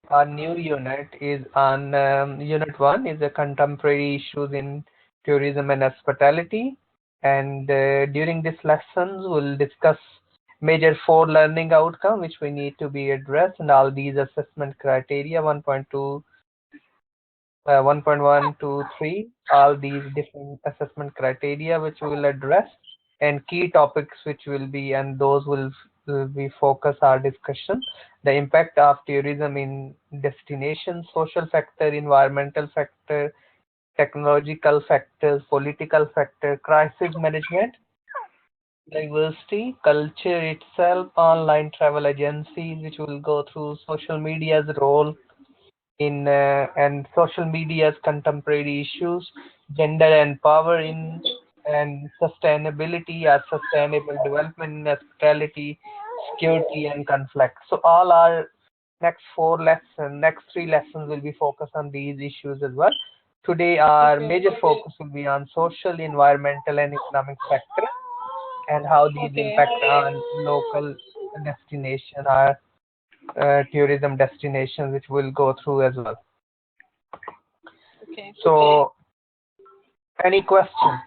Our new unit is on Unit 1 is a contemporary issues in tourism and hospitality. And during this lessons, we'll discuss major four learning outcome which we need to be addressed and all these assessment criteria 1.2, 1.1 to 3, all these different assessment criteria which we will address and key topics which will be and those will be focus our discussion. The impact of tourism in destination, social factor, environmental factor, technological factors, political factor, crisis management, diversity, culture itself, online travel agencies, which will go through social media's role in and social media's contemporary issues, gender and power in and sustainability or sustainable development in hospitality, security and conflict. So all our next three lessons will be focused on these issues as well. Today our Okay. major focus will be on social, environmental and economic factors and how these Okay. impact on local destination or tourism destinations, which we'll go through as well. Okay. So, any question?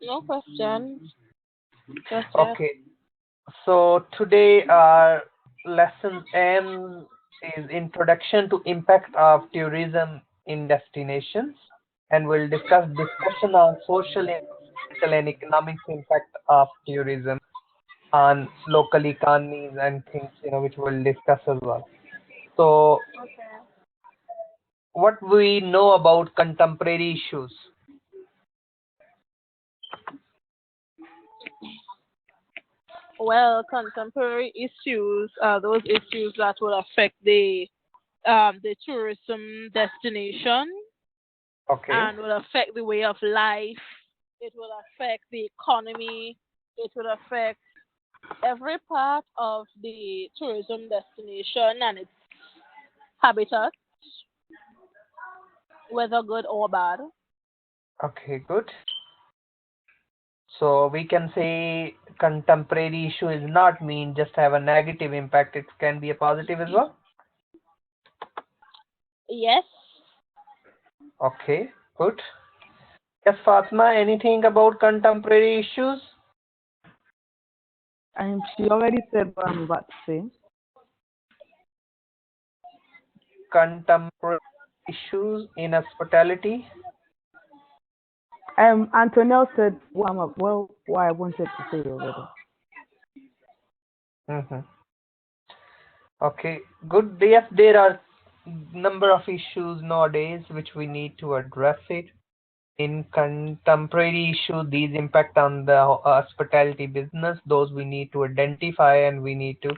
No questions. Just yes. Okay. So today our lesson M is Introduction to Impact of Tourism in Destinations, and we'll discussion on social, environmental, and economic impact of tourism on local economies and things which we'll discuss as well. So, what we know about contemporary issues? Well, contemporary issues are those issues that will affect the tourism destination Okay. and will affect the way of life. It will affect the economy. It will affect every part of the tourism destination and its habitat, whether good or bad. Okay, good. So we can say contemporary issue is not mean just have a negative impact. It can be a positive as well. Yes. Okay, good. Yes, Fatma, anything about contemporary issues? She already said what I'm about to say. Contemporary issues in hospitality. Antonelle said what I wanted to say already. Mm-hmm. Okay, good. Yes, there are number of issues nowadays which we need to address it. In contemporary issue, these impact on the hospitality business. Those we need to identify and we need to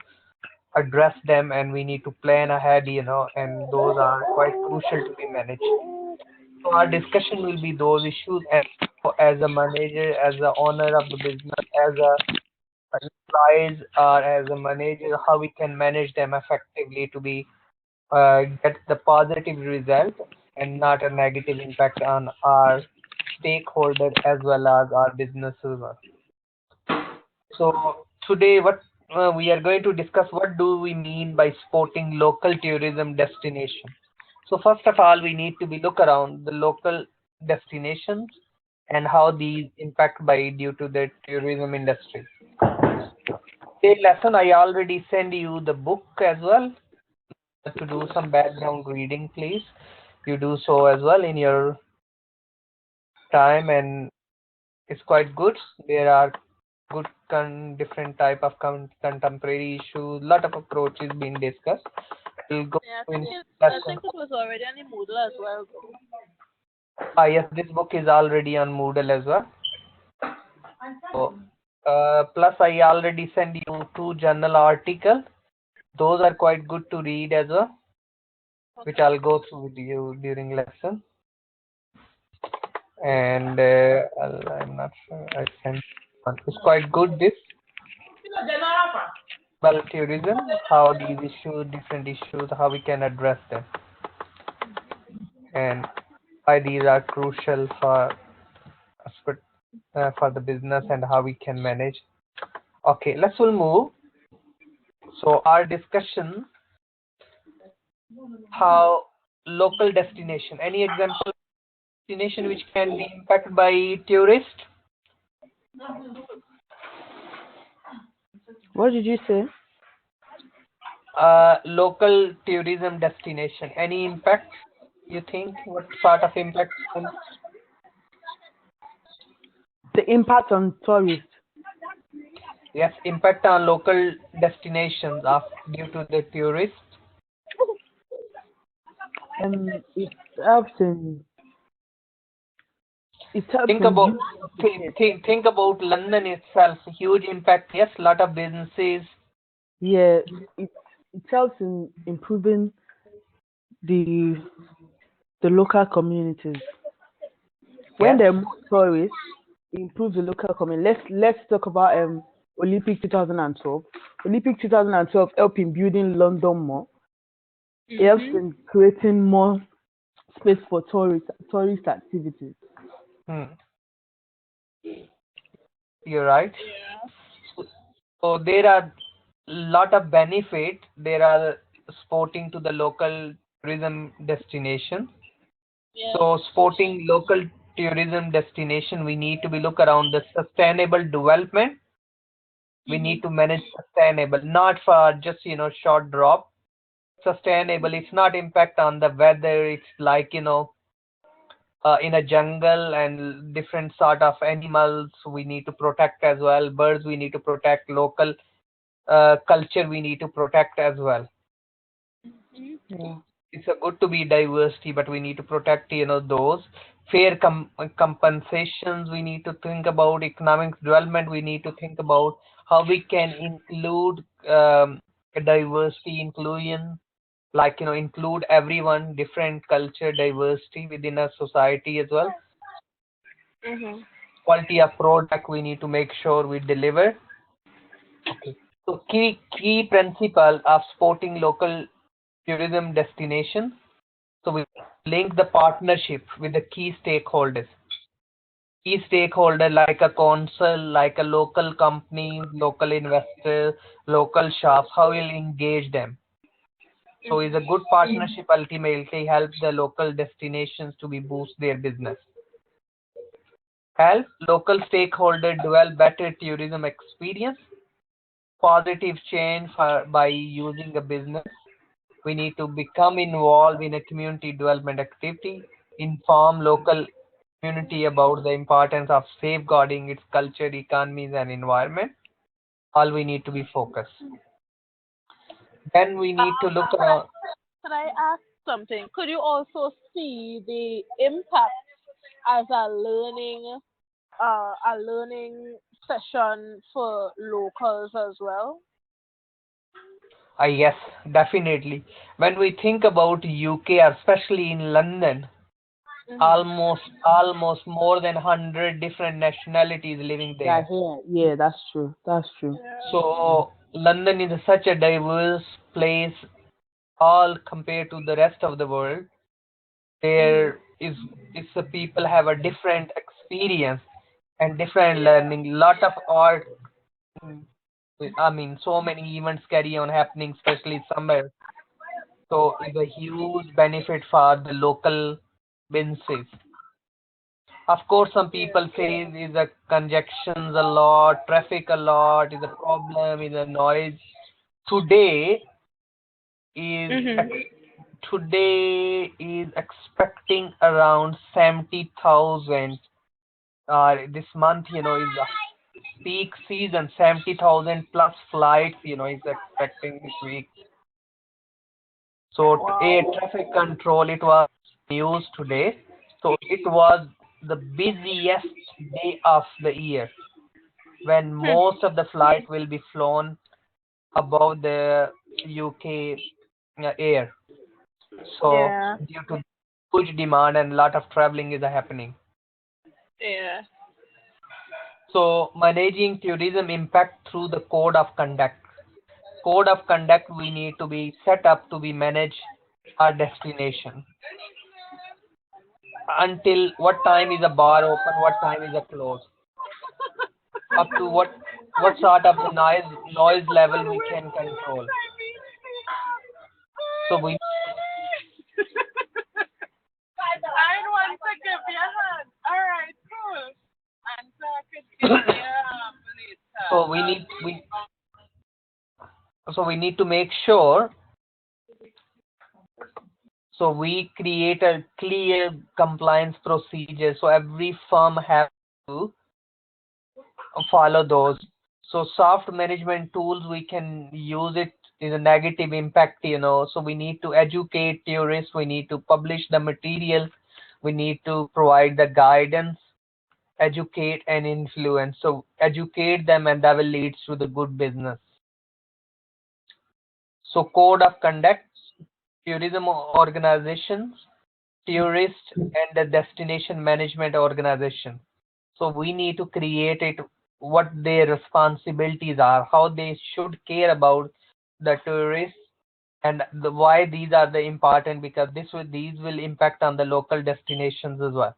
address them and we need to plan ahead, and those are quite crucial to be managed. So our discussion will be those issues and as a manager, as the owner of the business, as a employees or as a manager, how we can manage them effectively to be get the positive result and not a negative impact on our stakeholder as well as our businesses. So today, what we are going to discuss what do we mean by supporting local tourism destination. So first of all, we need to be look around the local destinations and how these impact by due to the tourism industry. Today's lesson, I already send you the book as well to do some background reading, please. You do so as well in your time, and it's quite good. There are good different type of contemporary issues, lot of approaches being discussed. We'll go Yeah, in I lesson. think it was already on the Moodle as well. Yes, this book is already on Moodle as well. So, plus I already sent you two journal articles. Those are quite good to read as well, which I'll go through with you during lesson. And I'm not sure I sent one. It's quite good. This well tourism, how these issues, different issues, how we can address them, and why these are crucial for us, for the business and how we can manage. Okay, let's will move. So our discussion, how local destination, any example of destination which can be impacted by tourists? What did you say? Local tourism destination, any impact? You think what sort of impact? The impact on tourists. Yes, impact on local destinations of due to the tourists. It helps in it helps Think in about youth education. think about London itself. Huge impact. Yes, lot of businesses. Yeah, it it helps in improving the the local communities. When Yes. there are more tourists, it improves the local community. Let's talk about Olympic 2012. Olympic 2012 helped in building London more. It helps Mm-hmm. in creating more space for tourist activities. Hmm. You're right. Yeah. So there are lot of benefit. There are sporting to the local tourism destination. Yes. So supporting local tourism destination, we need to be look around the sustainable development. We Mm-hmm. need to manage sustainable, not for just short drop. Sustainable. It's not impact on the weather. It's like in a jungle and different sort of animals we need to protect as well. Birds we need to protect. Local culture we need to protect as well. Yeah. It's a good to be diversity, but we need to protect those fair compensations. We need to think about economic development. We need to think about how we can include diversity, inclusion, like include everyone, different culture diversity within a society as well. Mm-hmm. Quality of product we need to make sure we deliver. Okay. So key principle of supporting local tourism destination. So we link the partnership with the key stakeholders. Key stakeholder like a council, like a local company, local investor, local shops. How we'll engage them. So is a good partnership ultimately help the local destinations to be boost their business. Help local stakeholder develop better tourism experience. Positive change by using a business. We need to become involved in a community development activity, inform local community about the importance of safeguarding its culture, economies, and environment. All we need to be focused. Then we need to look Could I, around. could I ask something? Could you also see the impact as a learning session for locals as well? Yes, definitely. When we think about UK, especially in London, Mm-hmm. almost more than 100 different nationalities living Yeah, there. here. Yeah, that's true. That's true. So London is such a diverse place, all compared to the rest of the world. Mm-hmm. There is the people have a different experience and different Yeah. learning. Lot of art. mm, I mean, so many events carry on happening, especially summer. So it's a huge benefit for the local businesses. Of course, some people say is a congestions a lot, traffic a lot, is a problem, is a noise. Today is Mm-hmm. ex- today is expecting around 70,000. This month, is a peak season, 70,000 plus flights, is expecting this week. So air Wow. traffic control, it was news today. So it was the busiest day of the year when Hmm. most of the flight will be flown above the UK air. So Yeah. due to huge demand and lot of traveling is happening. Yeah. So managing tourism impact through the code of conduct. Code of conduct we need to be set up to be manage our destination. Until what time is a bar open, what time is a close, up to what what sort of noise level we can control. So we I want to give you a hand. All right, cool. And so I could give you later. so we need to make sure, so we create a clear compliance procedure, so every firm has to follow those. So soft management tools, we can use it in a negative impact, so we need to educate tourists, we need to publish the material, we need to provide the guidance, educate and influence. So educate them and that will lead to the good business. So code of conduct, tourism organizations, tourist and the destination management organization. So we need to create it, what their responsibilities are, how they should care about the tourists, and why these are the important, because these will impact on the local destinations as well.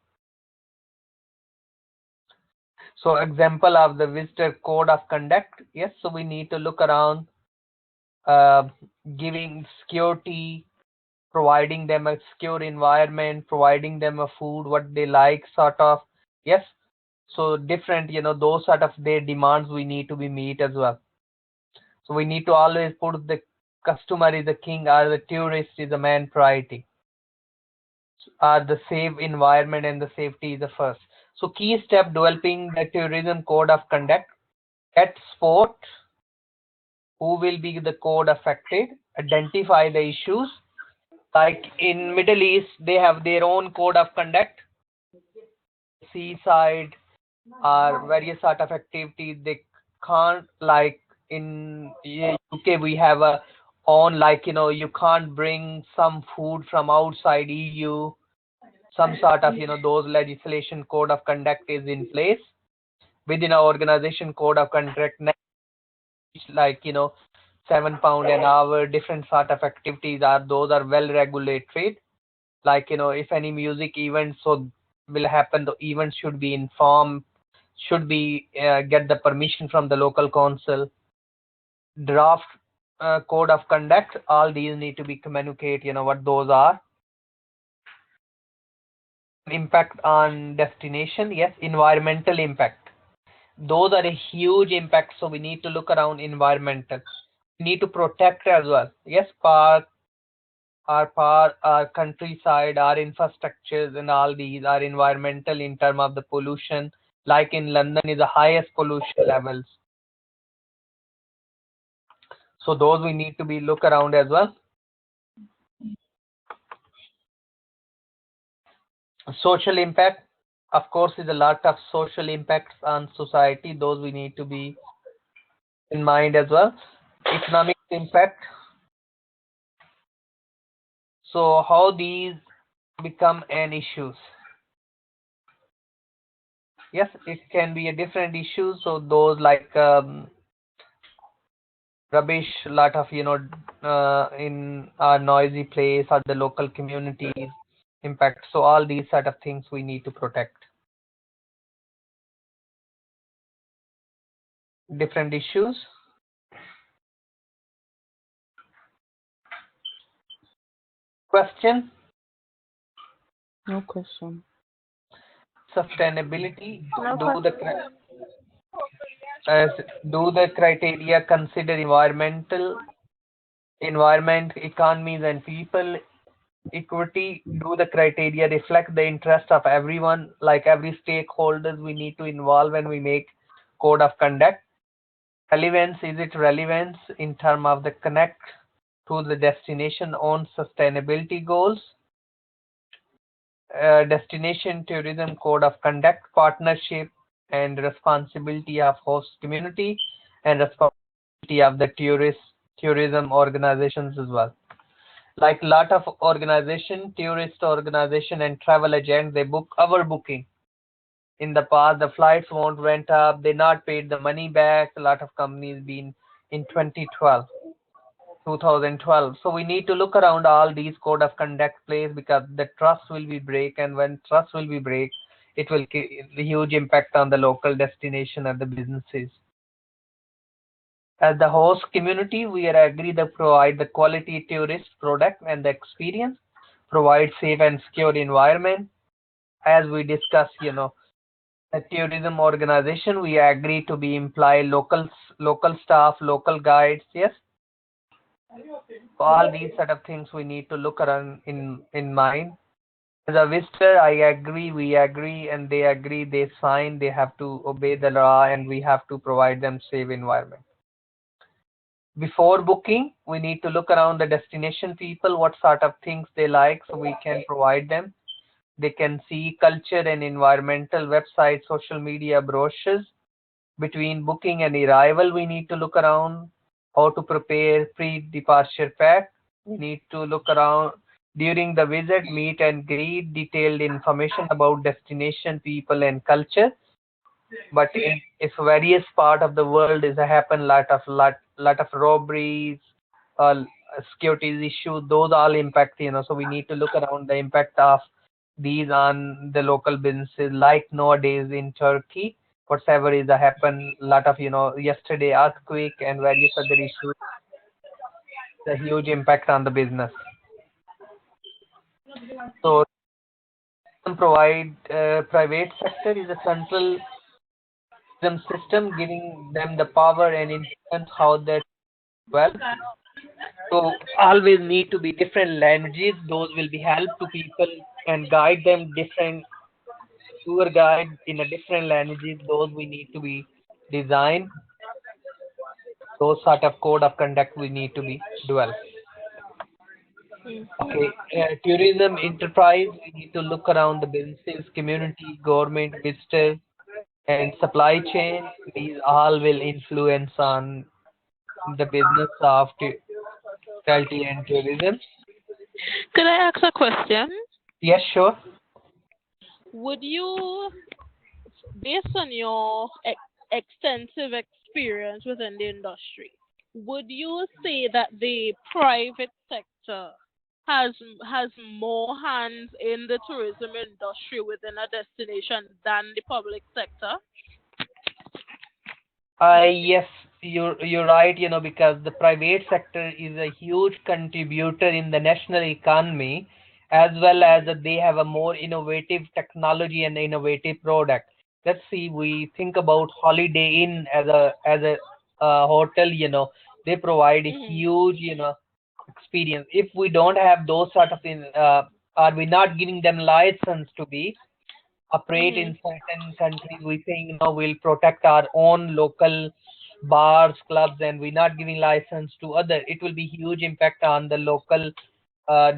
So example of the visitor code of conduct, yes, so we need to look around, uh, giving security, providing them a secure environment, providing them a food, what they like, sort of, yes. So different, those sort of their demands we need to be meet as well. So we need to always put the customer is the king, or the tourist is the main priority, or the safe environment and the safety is the first. So key step, developing the tourism code of conduct. At sport, who will be the code affected, identify the issues. Like in Middle East, they have their own code of conduct. Seaside or various sort of activities, they can't, like in UK we have a own, like you can't bring some food from outside EU, some sort of those legislation code of conduct is in place within our organization code of conduct, like £7 an hour, different sort of activities are, those are well regulated. Like if any music event so will happen, the event should be informed, should be get the permission from the local council. Draft code of conduct, all these need to be communicate, what those are. Impact on destination, yes. Environmental impact, those are a huge impact, so we need to look around environmental, we need to protect as well, yes. Park, our countryside, our infrastructures, and all these are environmental in terms of the pollution. Like in London is the highest pollution levels. So those we need to be look around as well. Social impact, of course, is a lot of social impacts on society. Those we need to be in mind as well. Economic impact. So how these become an issues? Yes, it can be a different issue. So those like rubbish, lot of in our noisy place or the local communities impact. So all these sort of things we need to protect. Different issues. Question. No question. Sustainability. No Do the question. as do the criteria consider environment, economies, and people equity? Do the criteria reflect the interest of everyone, like every stakeholders we need to involve when we make code of conduct? Relevance, is it relevance in terms of the connect to the destination on sustainability goals? Destination tourism code of conduct, partnership and responsibility of host community, and responsibility of the tourism organizations as well. Like lot of organization, tourist organization and travel agent, they book our booking. In the past, the flights won't went up, they not paid the money back. A lot of companies been in 2012. So we need to look around all these code of conduct place, because the trust will be break, and when trust will be break, it will the huge impact on the local destination and the businesses. As the host community, we are agree to provide the quality tourist product and the experience, provide safe and secure environment. As we discuss, the tourism organization, we agree to be imply local staff, local guides. Yes, all these sort of things we need to look around in mind. As a visitor, I agree, we agree, and they agree, they sign, they have to obey the law, and we have to provide them safe environment. Before booking, we need to look around the destination people, what sort of things they like, so we can provide them. They can see culture and environmental websites, social media brochures. Between booking and arrival, we need to look around how to prepare pre-departure pack. We need to look around during the visit, meet and greet, detailed information about destination, people and culture. But if various part of the world is a happen lot of robberies, uh, securities issue, those all impact, so we need to look around the impact of these on the local businesses, like nowadays in Turkey, whatever is a happen, lot of, yesterday earthquake and various other issues, the huge impact on the business. So provide private sector is a central system giving them the power and influence how they well. So always need to be different languages. Those will be help to people and guide them different tour guide in a different languages. Those we need to be designed. Those sort of code of conduct we need to be developed. Okay, tourism enterprise. We need to look around the businesses, community, government, visitors, and supply chain. These all will influence on the business of hospitality and tourism. Could I ask a question? Yes, sure. Would you, based on your extensive experience within the industry, would you say that the private sector has has more hands in the tourism industry within a destination than the public sector? Yes, you're right, because the private sector is a huge contributor in the national economy, as well as that they have a more innovative technology and innovative product. Let's see, we think about Holiday Inn as a hotel, they provide a Mm-hmm. huge, experience. If we don't have those sort of are we not giving them license to be operate Mm-hmm. in certain countries, we think, we'll protect our own local bars, clubs, and we're not giving license to other. It will be huge impact on the local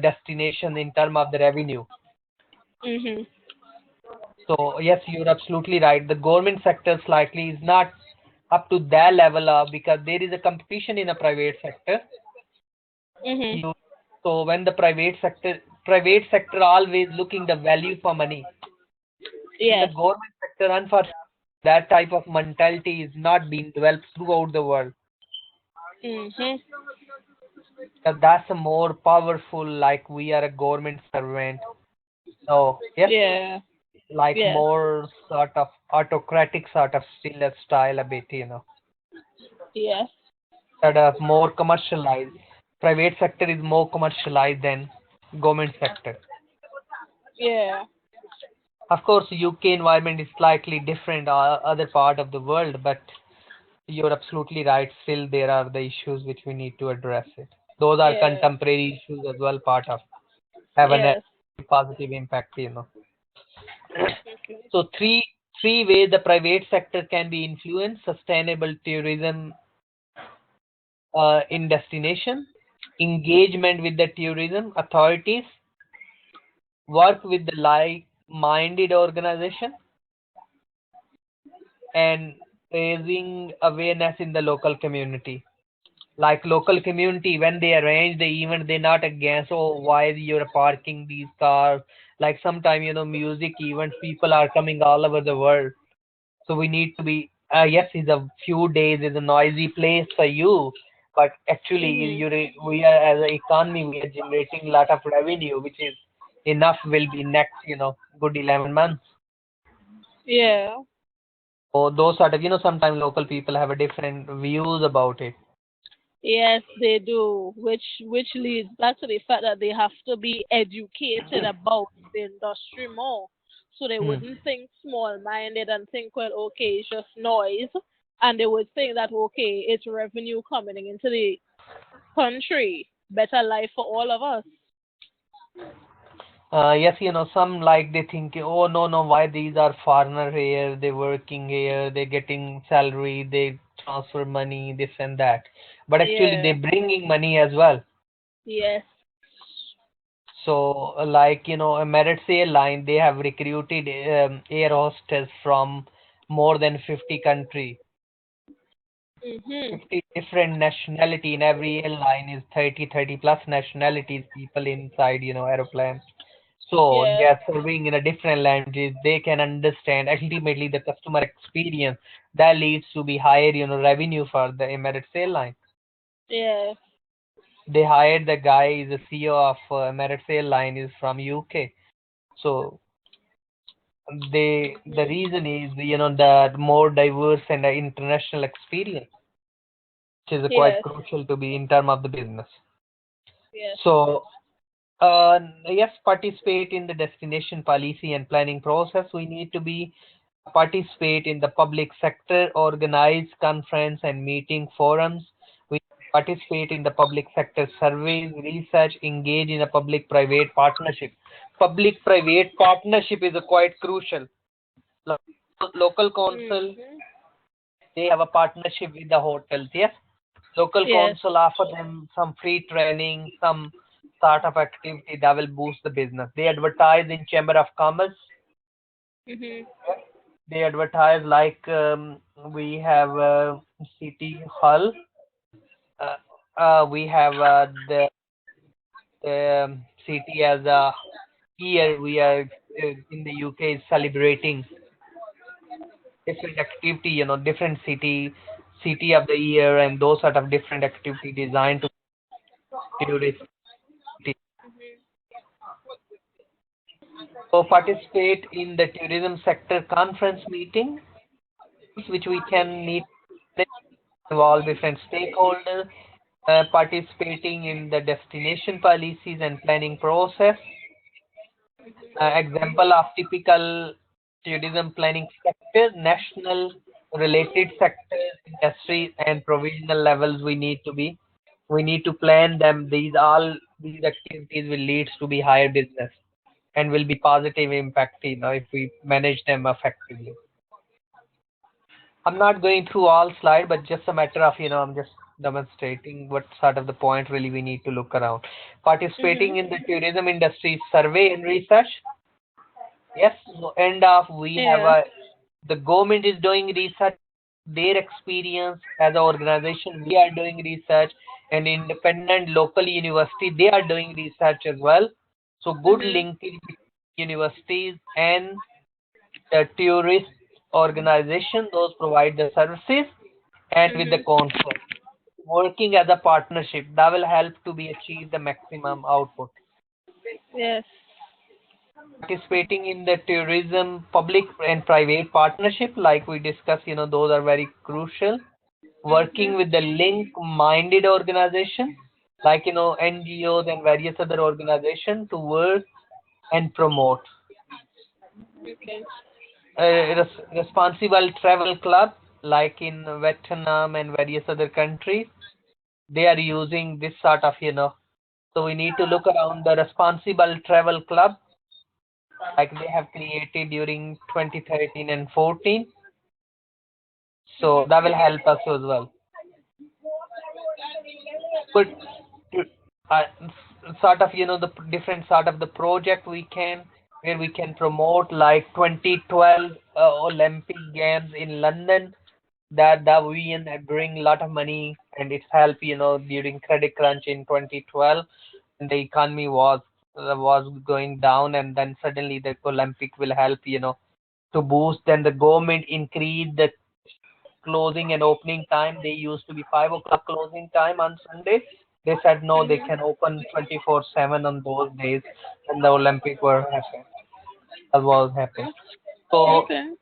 destination in terms of the revenue. Mm-hmm. So yes, you're absolutely right. The government sector slightly is not up to that level of, because there is a competition in a private sector. Mm-hmm. You so when the private sector always looking the value for money. In the Yes. government sector, unfortunately, that type of mentality is not being developed throughout the world. Mm-hmm. That's a more powerful, like we are a government servant. So yes, Yeah. like Yes. more sort of autocratic sort of still style a bit, Yes. sort of more commercialized. Private sector is more commercialized than government sector. Yeah. Of course, UK environment is slightly different, other part of the world, but you're absolutely right. Still, there are the issues which we need to address it. Those are Yeah. contemporary issues as well, part of have a Yes. positive impact. Okay. So three ways the private sector can be influenced: sustainable tourism in destination, engagement with the tourism authorities, work with the like-minded organization, and raising awareness in the local community. Like local community, when they arrange the event, they're not against, oh, why you're parking these cars. Like sometime, music events, people are coming all over the world, so we need to be yes, it's a few days, is a noisy place for you, but actually Mhm. we are, as an economy, we are generating a lot of revenue, which is enough will be next, good 11 months. Yeah. Or those sort of, sometimes local people have a different views about it. Yes, they do, which leads back to the fact that they have to be educated about the industry more, so they Hmm. wouldn't think small-minded and think, well, okay, it's just noise, and they would think that, okay, it's revenue coming into the country, better life for all of us. Yes, some like they think, oh no, no, why these are foreigner here, they working here, they getting salary, they transfer money, this and that. But actually they Yeah. bringing money as well. Yes. So like, Emirates Airline, they have recruited air hostess from more than 50 countries. Mhm. 50 different nationality in every airline is 30 plus nationalities people inside, aeroplane. So they Yes. are serving in a different languages. They can understand ultimately the customer experience that leads to be higher, revenue for the Emirates airline. Yes. They hired the guy is the CEO of Emirates airline is from UK. So the reason is the more diverse and international experience, which is quite Yes. crucial to be in term of the business. Yes. So yes, participate in the destination policy and planning process. We need to be participate in the public sector, organize conference and meeting forums. We participate in the public sector surveys, research, engage in a public-private partnership. Public-private partnership is a quite crucial. Local council, Mhm. they have a partnership with the hotels. Yes, local Yes. council offer them some free training, some sort of activity that will boost the business. They advertise in Chamber of Commerce. Mhm. They advertise like we have city hall. Uh, we have the city as a here we are in the UK is celebrating different activity, different city of the year and those sort of different activity designed to tourist. So participate in the tourism sector conference meeting, which we can need involve different stakeholders, participating in the destination policies and planning process. Example of typical tourism planning sector, national related sectors, industries, and provisional levels we need to plan them. These activities will lead to be higher business and will be positive impact, if we manage them effectively. I'm not going through all slide, but just a matter of, I'm just demonstrating what sort of the point really we need to look around. Mhm. Participating in the tourism industry survey and research. Yes, so end of we have Yeah. the government is doing research, their experience as an organization, we are doing research, and independent local university, they are doing research as well. So good Mhm. linkage between universities and the tourist organization, those provide the services, and with the Mhm. council. Working as a partnership, that will help to be achieve the maximum output. Yes. Participating in the tourism public and private partnership, like we discussed, those are very crucial. Working Mhm. with the link-minded organization, like, NGOs and various other organizations to work and promote. Okay. Responsible travel club, like in Vietnam and various other countries, they are using this sort of, so we need to look around the responsible travel club, like they have created during 2013 and 14. So Mhm. that will help us as well. But uh, sort of, the different sort of the project we can, where we can promote like 2012 Olympic Games in London, that we bring a lot of money and it's help, during credit crunch in 2012, and the economy was going down, and then suddenly the Olympic will help, to boost. Then the government increased the closing and opening time. They used to be 5 o'clock closing time on Sunday. They said no, they Mhm. can open 24/7 on those days when the Olympic were happening. That was happening. So Okay.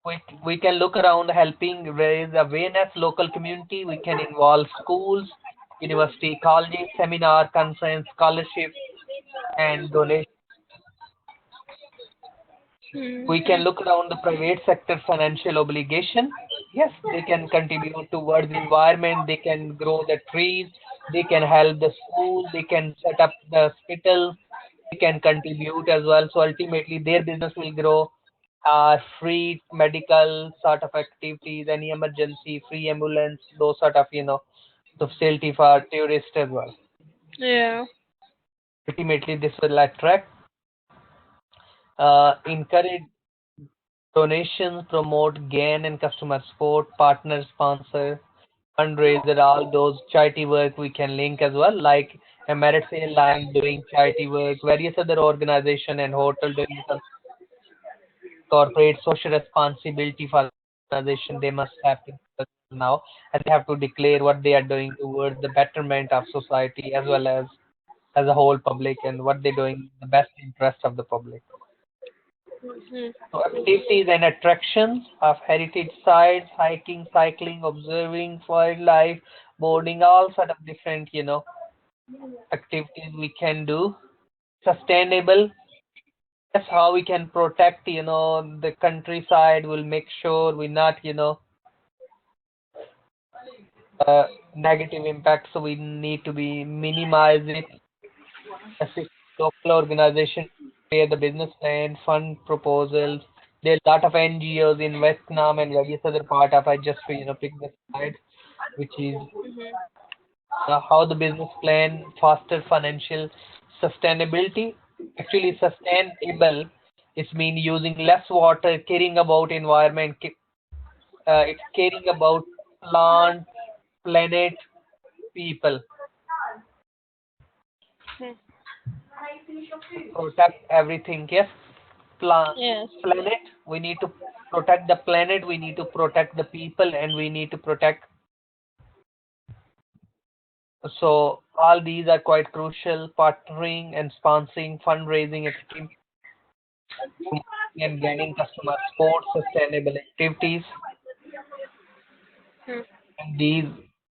We can look around helping raise awareness, local community. We can involve schools, university, colleges, seminar, conference, scholarship, and donation. We can Mm-hmm. look around the private sector financial obligation. Yes, they can contribute towards the environment. They can grow the trees. They can help the school. They can set up the hospitals. They can contribute as well. So ultimately, their business will grow. Free medical sort of activities, any emergency, free ambulance, those sort of the facility for tourists as well. Yeah. Ultimately, this will attract, encourage donations, promote gain and customer support, partner sponsor, fundraiser, all those charity work we can link as well, like Versity Online doing charity work, various other organization and hotel doing some corporate social responsibility for the organization. They must have to now, and they have to declare what they are doing towards the betterment of society as a whole public, and what they're doing in the best interest of the public. Mm-hmm. So activities and attractions of heritage sites, hiking, cycling, observing wildlife, boarding, all sort of different, activities we can do. Sustainable, that's how we can protect, the countryside. We'll make sure we not, negative impact. So we need to be minimize it. Assist local organization, prepare the business plan, fund proposals. There are a lot of NGOs in Vietnam and various other part of. I just pick the slide, which is how the business plan foster financial sustainability. Actually, sustainable is mean using less water, caring about environment. It's caring about plant, planet, people. Mm-hmm. Protect everything. Yes, Yes. planet. We need to protect the planet. We need to protect the people, and we need to protect. So all these are quite crucial. Partnering and sponsoring, fundraising, and gaining customer support, sustainable activities, Mm. and these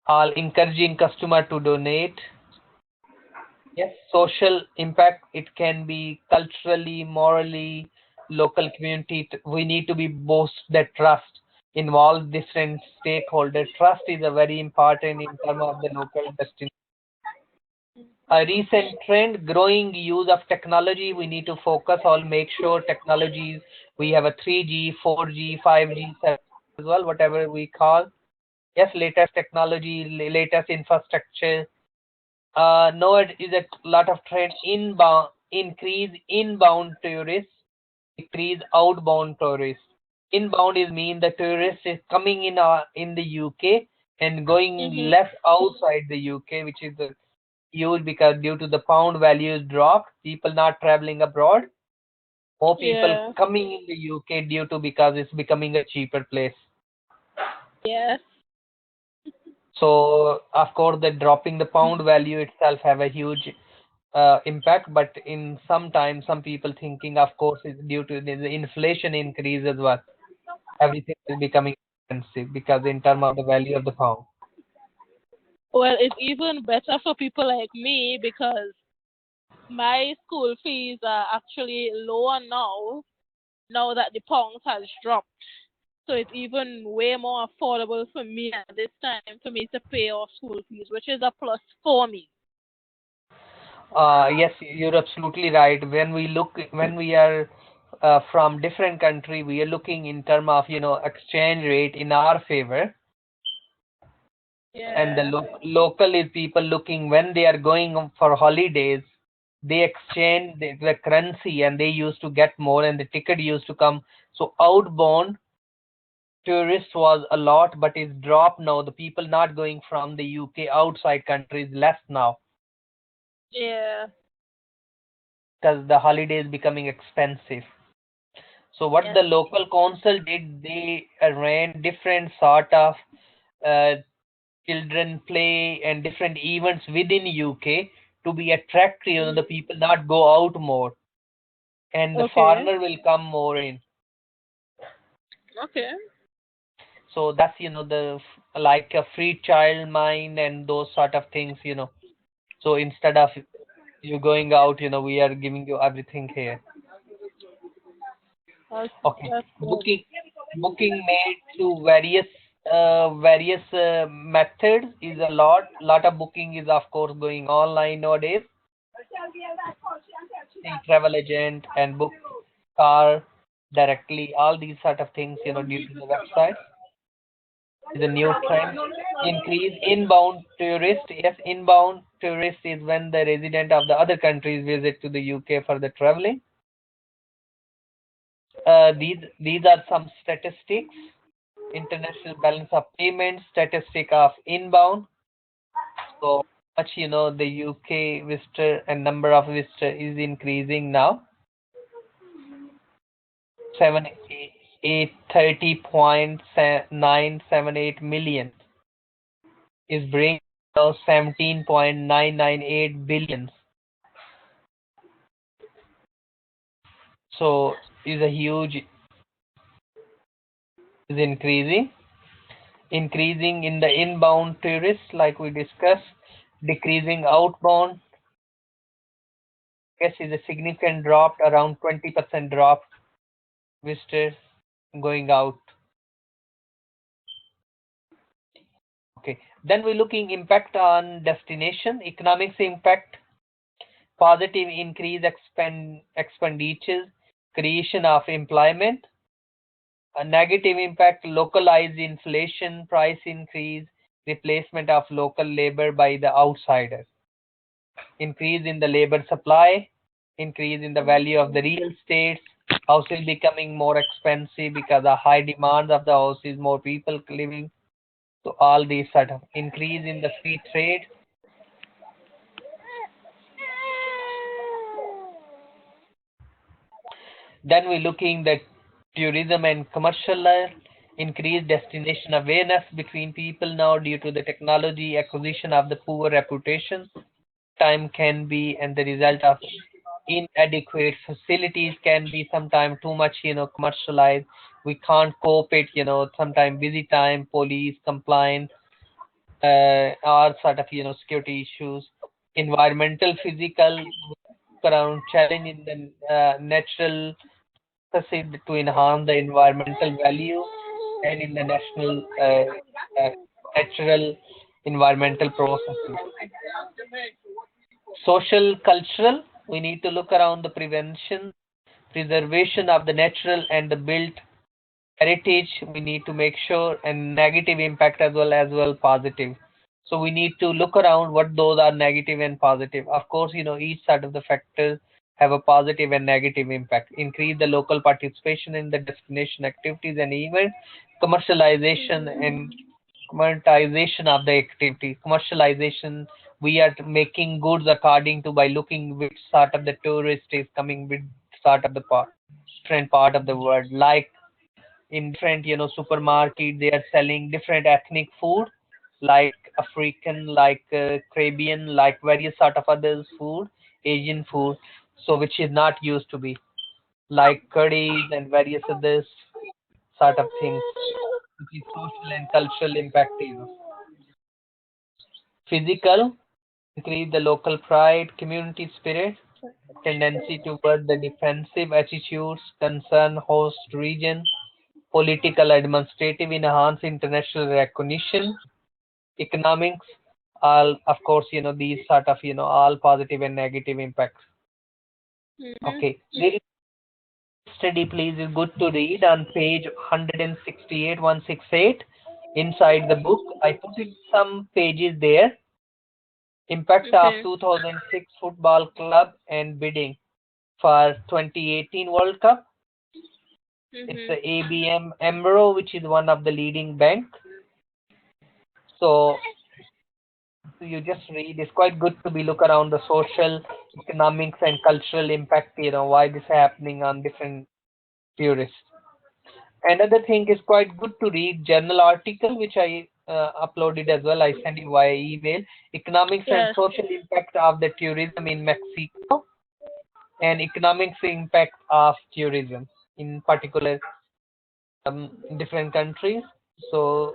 are encouraging customer to donate. Yes, social impact. It can be culturally, morally, local community. We need to be boost that trust, involve different stakeholder. Trust is a very important in terms of the local destination. A recent trend, growing use of technology. We need to focus on make sure technologies. We have a 3G, 4G, 5G as well, whatever we call. Yes, latest technology, latest infrastructure. Now it is a lot of trend inbound, increase inbound tourists, decrease outbound tourists. Inbound is mean the tourist is coming in the UK and going Mm-hmm. left outside the UK, which is the huge because due to the pound values drop, people not traveling abroad, more people Yeah. coming in the UK due to because it's becoming a cheaper place. Yes. So of course, the dropping the pound value itself have a huge impact, but in some time, some people thinking, of course, it's due to the inflation increase as well. Everything is becoming expensive because in terms of the value of the pound. Well, it's even better for people like me because my school fees are actually lower now, now that the pound has dropped. So it's even way more affordable for me at this time for me to pay off school fees, which is a plus for me. Yes, you're absolutely right. When we are from different country, we are looking in terms of exchange rate in our favor, and the Yeah. local is people looking when they are going for holidays, they exchange the currency and they used to get more, and the ticket used to come. So outbound tourists was a lot, but it's dropped now. The people not going from the UK outside countries less now Yeah. because the holiday is becoming expensive. So what Yes. the local council did, they ran different sort of uh, children play and different events within UK to be attractive, the people not go out more, and the Okay. foreigner will come more in. Okay. So that's, the like a free child mind and those sort of things. So instead of you going out, we are giving you everything here. That's Okay. that's good. Booking made through various methods is a lot of booking is of course going online nowadays. See travel agent and book car directly, all these sort of things, due to the website is a new trend. Increase inbound tourist. Yes, inbound tourist is when the resident of the other countries visit to the UK for the traveling. These are some statistics. International balance of payment, statistic of inbound. So much, the UK visitor and number of visitor is increasing now. 30.978 million is bringing 17.998 billion. So is a huge is increasing in the inbound tourists like we discussed, decreasing outbound. Yes, is a significant drop, around 20% drop visitors going out. Okay, then we're looking impact on destination, economics impact, positive increase expenditures, creation of employment, a negative impact localized inflation, price increase, replacement of local labor by the outsider, increase in the labor supply, increase in the value of the real estates, houses becoming more expensive because of high demand of the houses, more people living. So all these sort of increase in the free trade. Then we're looking at tourism and commercial increased destination awareness between people now due to the technology acquisition of the poor reputation. Time can be, and the result of inadequate facilities can be sometimes too much, commercialized. We can't cope it, sometimes busy time, police compliance, or sort of, security issues, environmental, physical, around challenge in the natural proceed to enhance the environmental value and in the national natural environmental processes. Social, cultural, we need to look around the prevention, preservation of the natural and the built heritage. We need to make sure and negative impact as well positive. So we need to look around what those are negative and positive. Of course, each side of the factors have a positive and negative impact. Increase the local participation in the destination activities and events, commercialization and monetization of the activity. Commercialization, we are making goods according to by looking which sort of the tourist is coming with sort of the different part of the world. Like in different, supermarket, they are selling different ethnic food, like African, like Caribbean, like various sort of others food, Asian food, so which is not used to be like curries and various others sort of things, which is social and cultural impact. Physical, increase the local pride, community spirit, tendency toward the defensive attitudes, concern host region, political, administrative, enhance international recognition, economics, all, of course, these sort of, all positive and negative impacts. Mhm. Okay. There is study, please, is good to read on page 168, 168. Inside the book, I put in some pages there. Impact of Okay. 2006 Football Club and bidding for 2018 World Cup. It's Mhm. the ABM Emro, which is one of the leading bank. So you just read. It's quite good to be look around the social, economics, and cultural impact. Why this happening on different tourists. Another thing is quite good to read journal article which I uploaded as well. I sent you via email. Economics and Yes. social impact of the tourism in Mexico and economics impact of tourism in particular different countries. So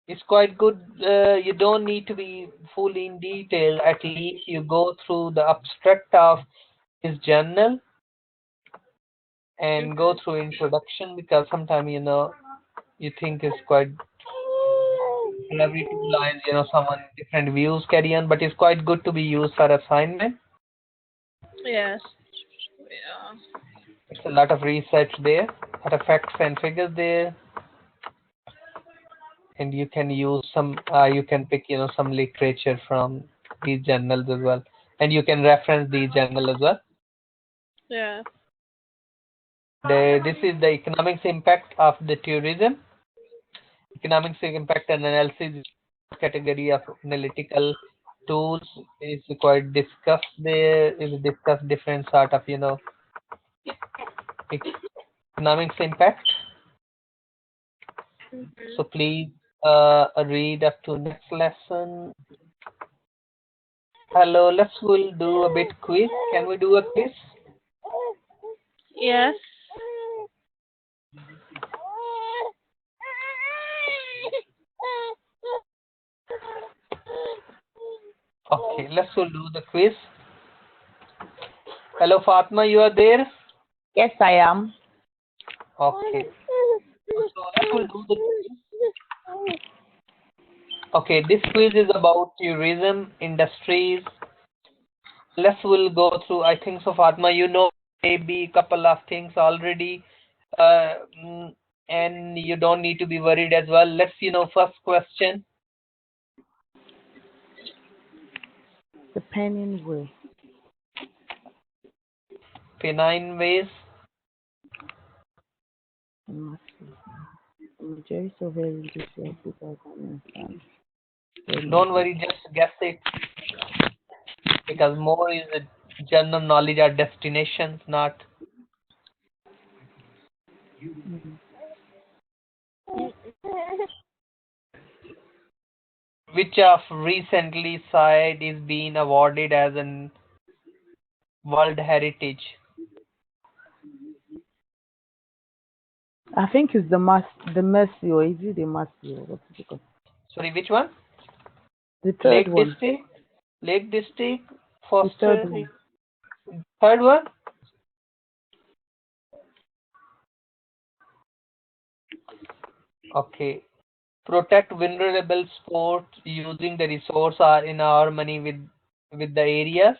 it's quite good. You don't need to be fully in detail. At least you go through the abstract of his journal and go through introduction, because sometimes you think it's quite, in every 2 lines someone different views carry on, but it's quite good to be used for assignment. Yes. Yeah. It's a lot of research there, a lot of facts and figures there, and you can use some. You can pick some literature from these journals as well, and you can reference these journals as well. Yeah. This is the economics impact of the tourism. Economics impact and analysis category of analytical tools is quite discussed there. Is discuss different sort of economics impact. So please read up to next lesson. Hello, we'll do a bit quiz. Can we do a quiz? Yes. Okay, we'll do the quiz. Hello, Fatma, you are there? Yes, I am. Okay. So we'll do the quiz. Okay, this quiz is about tourism industries. We'll go through. I think so, Fatma, maybe a couple of things already, uh, mm, and you don't need to be worried as well. First question. The Penning Way. Pennine ways. The majority of every district is 2007. Don't worry, just guess it, because more is a general knowledge or destinations, not. Which of recently site is being awarded as an World Heritage? I think it's the Mercy, or is it the Mercy, or what is it called? Sorry, which one? The third Lake one. District? Lake District? The third Foster? one. Third one? Okay. Protect vulnerable sports using the resource are in harmony with the areas.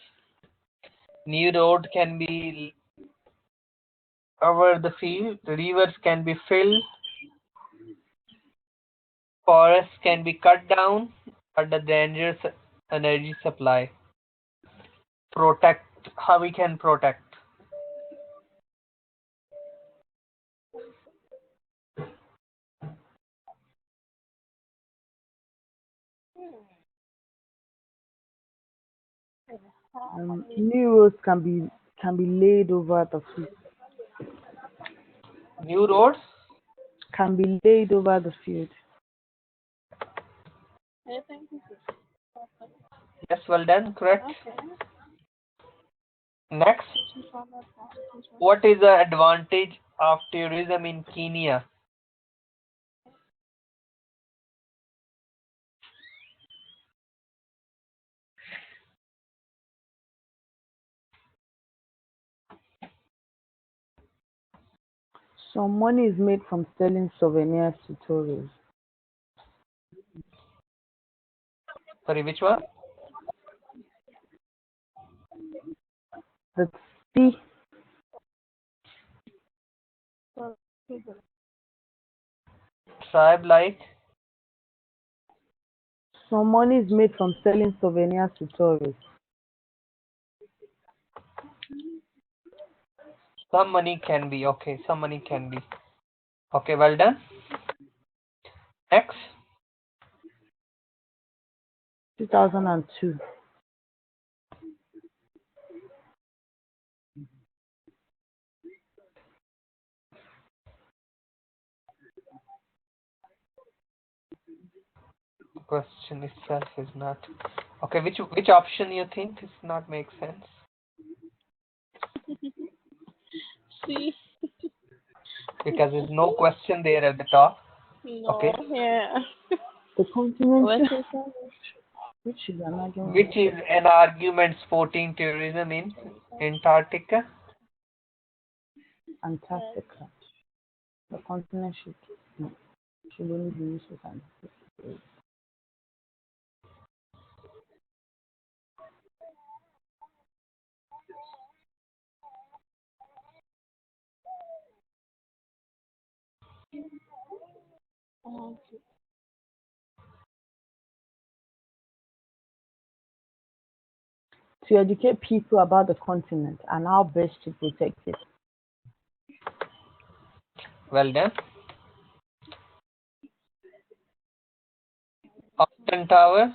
New road can be over the field. Rivers can be filled. Forests can be cut down. But the dangerous energy supply. Protect. How we can protect? New roads can be laid over the field. New roads Can be laid over the field. I think this is perfect. Yes, well done. Correct. Okay. Next, what is the advantage of tourism in Kenya? Some money is made from selling souvenirs to tourists. Sorry, which one? The sea. Tribe like Some money is made from selling souvenirs to tourists. some money can be okay. Some money can be okay. Well done. Next, 2002. question itself is not okay. Which option you think does not make sense? See, because there's no question there at the top. No, Okay. yeah. The continent, What is that? which is an argument. Which is an argument supporting tourism in Antarctica? Antarctica. The continent should only be used for scientific. Okay. To educate people about the continent and how best to protect it. Well done. Alton Tower,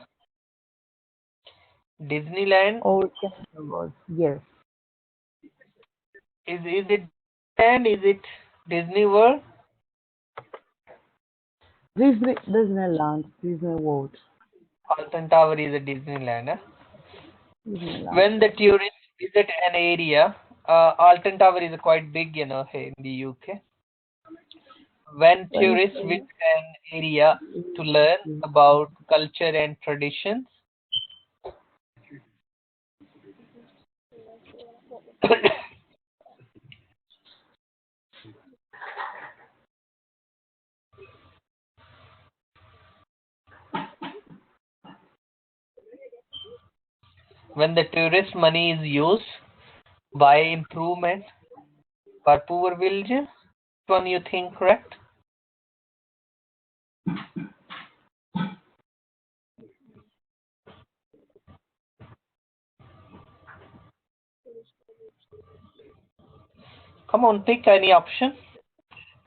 Disneyland. Oh, yes. Is it and is it Disney World? Disneyland, Disney World. Alton Tower is a Disneyland. Huh? Disneyland. When the tourists visit an area, Alton Tower is quite big, here in the UK. When tourists visit an area to learn about culture and traditions, when the tourist money is used by improvement for poor villages, which one you think correct? Come on, pick any option.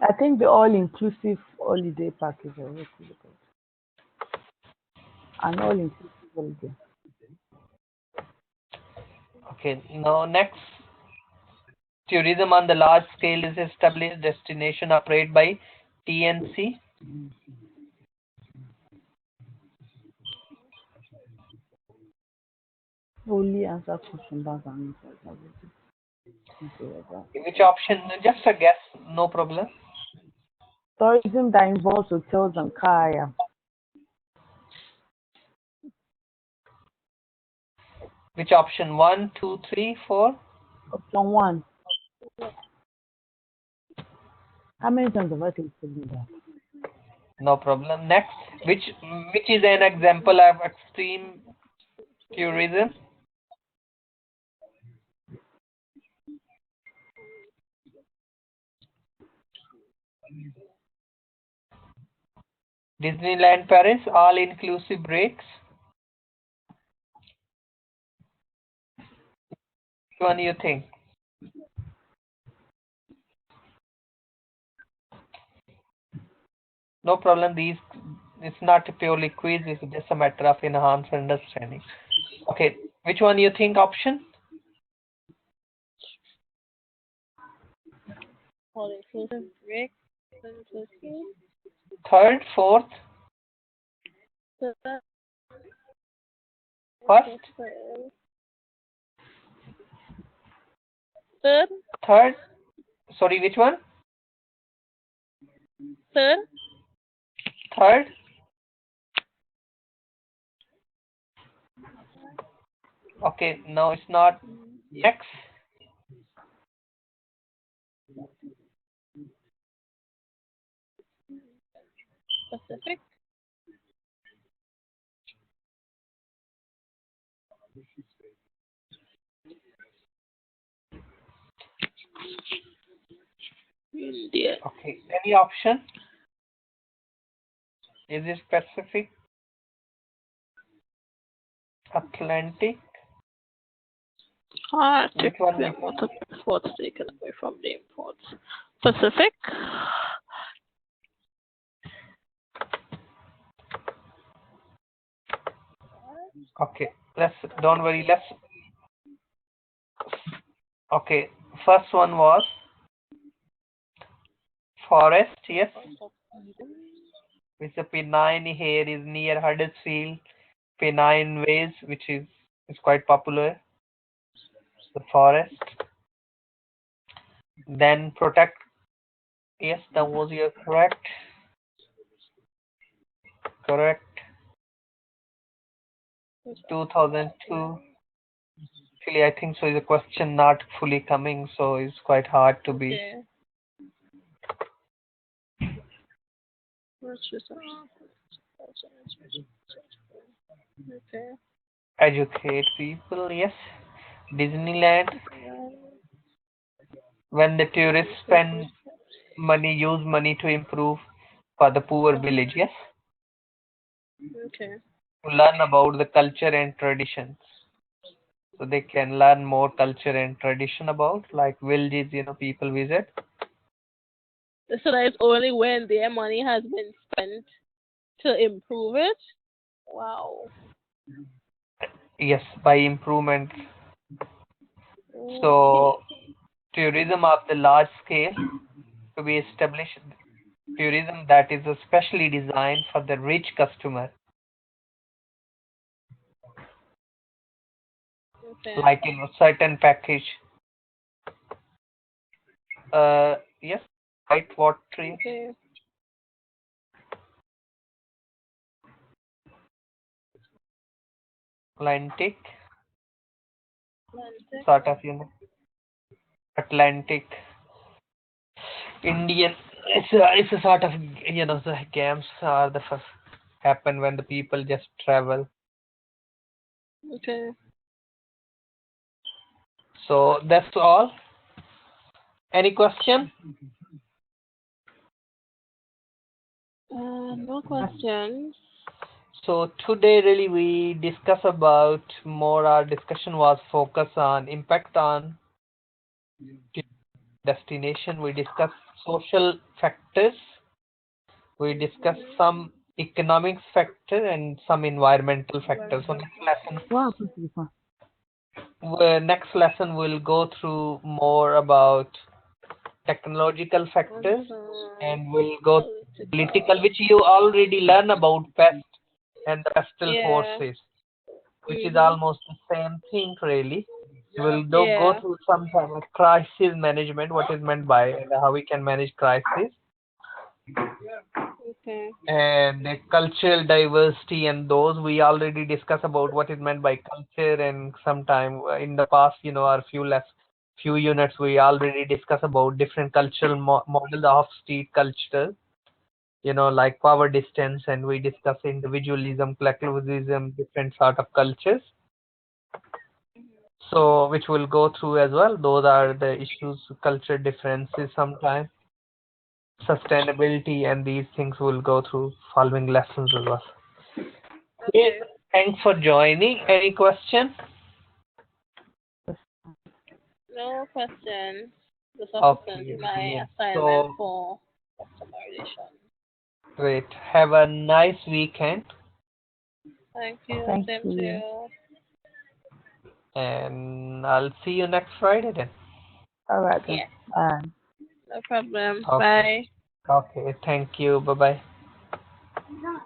I think the all-inclusive holiday package. An all-inclusive holiday. Okay, now next. Tourism on the large scale is established destination operated by TNC. Only answer question back and Which option? Just a guess, no problem. tourism that involves hotels and car. Which option? 1, 2, 3, 4? Option 1. How many times have I told you that? No problem. Next, which is an example of extreme tourism? Disneyland Paris, all-inclusive breaks. Which one you think? No problem. It's not a purely quiz. It's just a matter of enhanced understanding. Okay, which one you think option? All-inclusive break. Third, fourth, Third. first, Third. third. Sorry, which one? Third. Third. Okay, no, it's not. Next. Pacific. India. Okay, any option? Is it Pacific? Atlantic? Arctic. Which one? Water imports taken away from the imports. Pacific. Okay, don't worry, okay, first one was forest, yes, which the Pennine here is near Huddersfield, Pennine Ways, which is quite popular, the forest. Then protect Yes, that was your correct. Correct. 2002. Actually, I think so. Is a question not fully coming, so it's quite hard to be Okay. Okay. educate people. Yes, Disneyland. When the tourists spend money, use money to improve for the poor village. Yes, Okay. to learn about the culture and traditions. So they can learn more culture and tradition about like villages. People visit. So that is only when their money has been spent to improve it. Wow. Yes, by improvement. Mm, So tourism of the large scale to be established. Tourism that is especially designed for the rich customer, okay. like in a certain package. Yes, white water, Okay. Atlantic, Atlantic. sort of, Atlantic, Indian. It's a sort of, the games are the first happen when the people just travel. Okay. So that's all. Any question? No questions. So today really we discuss about more. Our discussion was focused on impact on destination. We discuss social factors. We discuss some economics factor and some environmental factors. So Wow, pretty fun. next lesson we'll go through more about technological factors, and we'll go political, which you already learn about pest and the pestle Yeah. forces, which is Mhm. almost the same thing really. We'll go Yeah. through some kind of crisis management, what is meant by and how we can manage crisis, Okay. and the cultural diversity, and those we already discussed about what is meant by culture. And sometime in the past, our few units we already discussed about different cultural models of street culture, like power distance, and we discuss individualism, collectivism, different sort of cultures. So which we'll go through as well. Those are the issues, culture differences sometimes, sustainability, and these things we'll go through following lessons as well. Okay, Okay. thanks for joining. Any question? No questions. Just have to send Okay, you my brilliant. assignment So for summarization. great. Have a nice weekend, Thank you. Thank Same to you. you. and I'll see you next Friday then. All right. Yeah. Bye. No problem. Okay. Bye. Okay. Thank you. Bye bye.